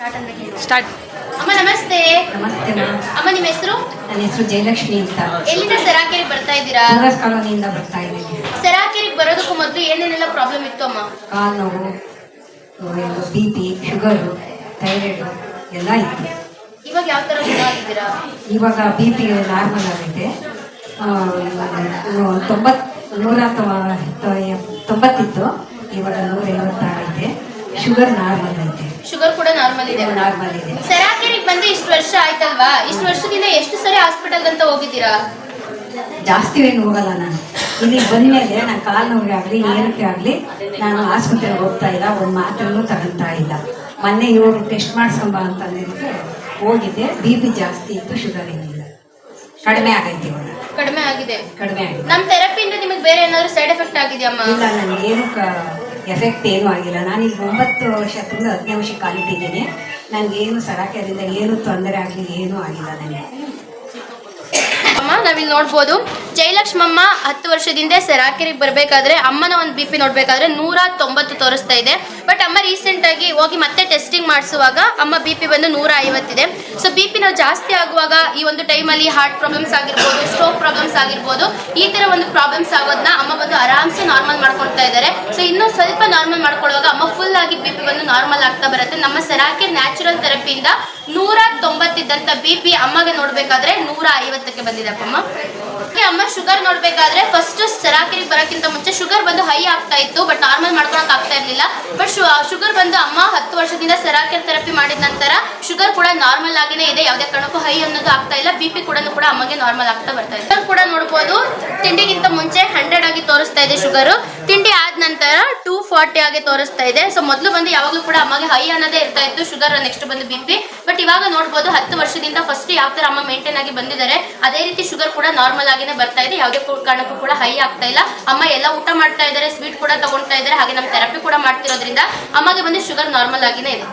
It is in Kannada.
ಸ್ಟಾರ್ಟ್. ಅಮ್ಮ ನಮಸ್ತೆ. ನಮಸ್ತೆ ಅಮ್ಮ ನಿಮ್ಮ ಹೆಸರು? ನನ್ನ ಹೆಸರು ಜಯಲಕ್ಷ್ಮಿ ಅಂತ. ಎಲ್ಲಿಂದ ಸರಾಕೆರೆಗೆ ಬರ್ತಾ ಇದ್ದೀರಾ? ಟೂರಸ್ ಕಾಲೋನಿಯಿಂದ ಬರ್ತಾ ಇದ್ದೀನಿ. ಸರಾಕೆರೆಗೆ ಬರೋದಕ್ಕೂ ಮೊದಲು ಏನೇನೆಲ್ಲ ಪ್ರಾಬ್ಲಮ್ ಇತ್ತು ಅಮ್ಮ? ಕಾಲು ನೋವು, BP, ಶುಗರು, ಥೈರಾಯ್ಡು ಎಲ್ಲ ಇತ್ತು. ಇವಾಗ ಯಾವ ತರ ಗುಣ ಆಗಿದ್ದೀರಾ? ಇವಾಗ BP ನಾರ್ಮಲ್ ಆಗಿದೆ. 90 ಇವಾಗ 150 ಆಗೈತೆ. ಶುಗರ್ ನಾರ್ಮಲ್ ಐತೆ. ಶುಗರ್ ಕೂಡ ನಾರ್ಮಲ್ ಇದೆ. ನಾರ್ಮಲ್ ಇದೆ. ಸರಾಕೆರೆಗೆ ಬಂದು ಇಷ್ಟು ವರ್ಷ ಆಯ್ತಲ್ವಾ? ಇಷ್ಟು ವರ್ಷದಿಂದ ಎಷ್ಟು ಸರಿ ಹಾಸ್ಪಿಟಲ್ ಅಂತ ಹೋಗಿದ್ದೀರಾ? ಜಾಸ್ತಿ ಏನು ಹೋಗಲ್ಲ ನಾನು. ಇಲ್ಲಿಗೆ ಬಂದ್ಮೇಲೆ ನಾನು ಕಾಲು ನೋವಿಗೆ ಆಗಲಿ ಏನಕ್ಕೆ ಆಗಲಿ ನಾನು ಆಸ್ಪತ್ರೆಗೆ ಹೋಗ್ತಾ ಇಲ್ಲ, ಒಂದು ಮಾತ್ರನೂ ತಗೊಂತಾ ಇಲ್ಲ. ಮೊನ್ನೆ ಇವರು ಟೆಸ್ಟ್ ಮಾಡ್ಸಂಬ ಅಂತಂದಿದ್ದಕ್ಕೆ ಹೋಗಿದ್ದೆ. BP ಜಾಸ್ತಿ ಇತ್ತು, ಶುಗರ್ ಏನಿಲ್ಲ, ಕಡಿಮೆ ಆಗೈತೆ. ಇವಾಗ ಕಡಿಮೆ ಆಗಿದೆ. ನಮ್ಮ ಥೆರಪಿಯಿಂದ ನಿಮಗೆ ಬೇರೆ ಏನಾದ್ರು ಸೈಡ್ ಎಫೆಕ್ಟ್ ಆಗಿದೆಯಮ್ಮ? ಇಲ್ಲ, ನನಗೇನು ಎಫೆಕ್ಟ್ ಏನೂ ಆಗಿಲ್ಲ. ನಾನೀಗ 9 ವರ್ಷದಿಂದ 15 ವರ್ಷ ಕಾಲಿಟ್ಟಿದ್ದೀನಿ. ನನಗೇನು ಸರಾಕೆರಿಂದ ಏನು ತೊಂದರೆ ಆಗಲಿ, ಏನೂ ಆಗಿಲ್ಲ ನನಗೆ. ಅಮ್ಮ ನಾವಿಲ್ಲಿ ನೋಡ್ಬೋದು, ಜಯಲಕ್ಷ್ಮಮ್ಮ 10 ವರ್ಷದಿಂದ ಸರಾಕೆರೆಗೆ ಬರಬೇಕಾದ್ರೆ ಅಮ್ಮನ ಒಂದು BP ನೋಡ್ಬೇಕಾದ್ರೆ 190 ತೋರಿಸ್ತಾ ಇದೆ. ಬಟ್ ಅಮ್ಮ ರೀಸೆಂಟ್ ಆಗಿ ಹೋಗಿ ಮತ್ತೆ ಟೆಸ್ಟಿಂಗ್ ಮಾಡಿಸುವಾಗ ಅಮ್ಮ BP ಬಂದು 150 ಇದೆ. ಸೊ BP ನಾವು ಜಾಸ್ತಿ ಆಗುವಾಗ ಈ ಒಂದು ಟೈಮಲ್ಲಿ ಹಾರ್ಟ್ ಪ್ರಾಬ್ಲಮ್ಸ್ ಆಗಿರ್ಬೋದು, ಸ್ಟ್ರೋಕ್ ಪ್ರಾಬ್ಲಮ್ಸ್ ಆಗಿರ್ಬೋದು, ಈ ತರ ಒಂದು ಪ್ರಾಬ್ಲಮ್ಸ್ ಆಗೋದನ್ನ ಅಮ್ಮ ಬಂದು ಆರಾಮ್ಸೆ ನಾರ್ಮಲ್ ಮಾಡ್ಕೊಳ್ತಾ ಇದ್ದಾರೆ. ಸೊ ಇನ್ನೂ ಸ್ವಲ್ಪ ನಾರ್ಮಲ್ ಮಾಡ್ಕೊಳ್ಳುವಾಗ ಅಮ್ಮ ಫುಲ್ ಆಗಿ BP ಬಂದು ನಾರ್ಮಲ್ ಆಗ್ತಾ ಬರುತ್ತೆ. ನಮ್ಮ ಸರಾಕೆರೆ ನ್ಯಾಚುರಲ್ ಥೆರಪಿಯಿಂದ 190 ಇದ್ದಂತ BP ಅಮ್ಮಗೆ ನೋಡ್ಬೇಕಾದ್ರೆ 150ಕ್ಕೆ ಬಂದಿದೆ ಅಮ್ಮ. ಅಮ್ಮ ಶುಗರ್ ನೋಡ್ಬೇಕಾದ್ರೆ ಫಸ್ಟ್ ಸರಾಕೆರೆಗೆ ಬರೋಕ್ಕಿಂತ ಮುಂಚೆ ಶುಗರ್ ಬಂದು ಹೈ ಆಗ್ತಾ ಇತ್ತು, ಬಟ್ ನಾರ್ಮಲ್ ಮಾಡ್ಕೊಳಕ್ ಆಗ್ತಾ ಇರ್ಲಿಲ್ಲ. ಬಟ್ ಶುಗರ್ ಬಂದು ಅಮ್ಮ 10 ವರ್ಷದಿಂದ ಸರಾಕೆರೆ ಥೆರಪಿ ಮಾಡಿದ ನಂತರ ಶುಗರ್ ಕೂಡ ನಾರ್ಮಲ್ ಆಗಿನೇ ಇದೆ. ಯಾವುದೇ ಕಾರಣಕ್ಕೂ ಹೈ ಅನ್ನೋದು ಆಗ್ತಾ ಇಲ್ಲ. BP ಕೂಡ ಅಮ್ಮಗೆ ನಾರ್ಮಲ್ ಆಗ್ತಾ ಬರ್ತಾ ಇದೆ. ಶುಗರ್ ಕೂಡ ನೋಡ್ಬೋದು, ತಿಂಡಿಗಿಂತ ಮುಂಚೆ 100 ಆಗಿ ತೋರಿಸ್ತಾ ಇದೆ ಶುಗರ್. ತಿಂಡಿ ಆದ ನಂತರ 240 ಆಗಿ ತೋರಿಸ್ತಾ ಇದೆ. ಸೊ ಮೊದಲು ಬಂದು ಯಾವಾಗಲೂ ಕೂಡ ಅಮ್ಮಗೆ ಹೈ ಅನ್ನೋದೇ ಇರ್ತಾ ಇತ್ತು ಶುಗರ್, ನೆಕ್ಸ್ಟ್ ಬಂದು BP. ಬಟ್ ಇವಾಗ ನೋಡ್ಬೋದು 10 ವರ್ಷದಿಂದ ಫಸ್ಟ್ ಯಾವ ತರ ಅಮ್ಮ ಮೇಂಟೈನ್ ಆಗಿ ಬಂದಿದ್ದಾರೆ ಅದೇ ರೀತಿ ಶುಗರ್ ಕೂಡ ನಾರ್ಮಲ್ ಆಗಿನೇ ಬರ್ತಾ ಇದೆ. ಯಾವುದೇ ಕಾರಣಕ್ಕೂ ಕೂಡ ಹೈ ಆಗ್ತಾ ಇಲ್ಲ. ಅಮ್ಮ ಎಲ್ಲ ಊಟ ಮಾಡ್ತಾ ಇದ್ದಾರೆ, ಸ್ವೀಟ್ ಕೂಡ ತಗೊಳ್ತಾ ಇದ್ದಾರೆ, ಹಾಗೆ ನಮ್ಮ ಥೆರಪಿ ಕೂಡ ಮಾಡ್ತಿರೋದ್ರಿಂದ ಅಮ್ಮಗೆ ಬಂದು ಶುಗರ್ ನಾರ್ಮಲ್ ಆಗಿನೇ ಇದೆ.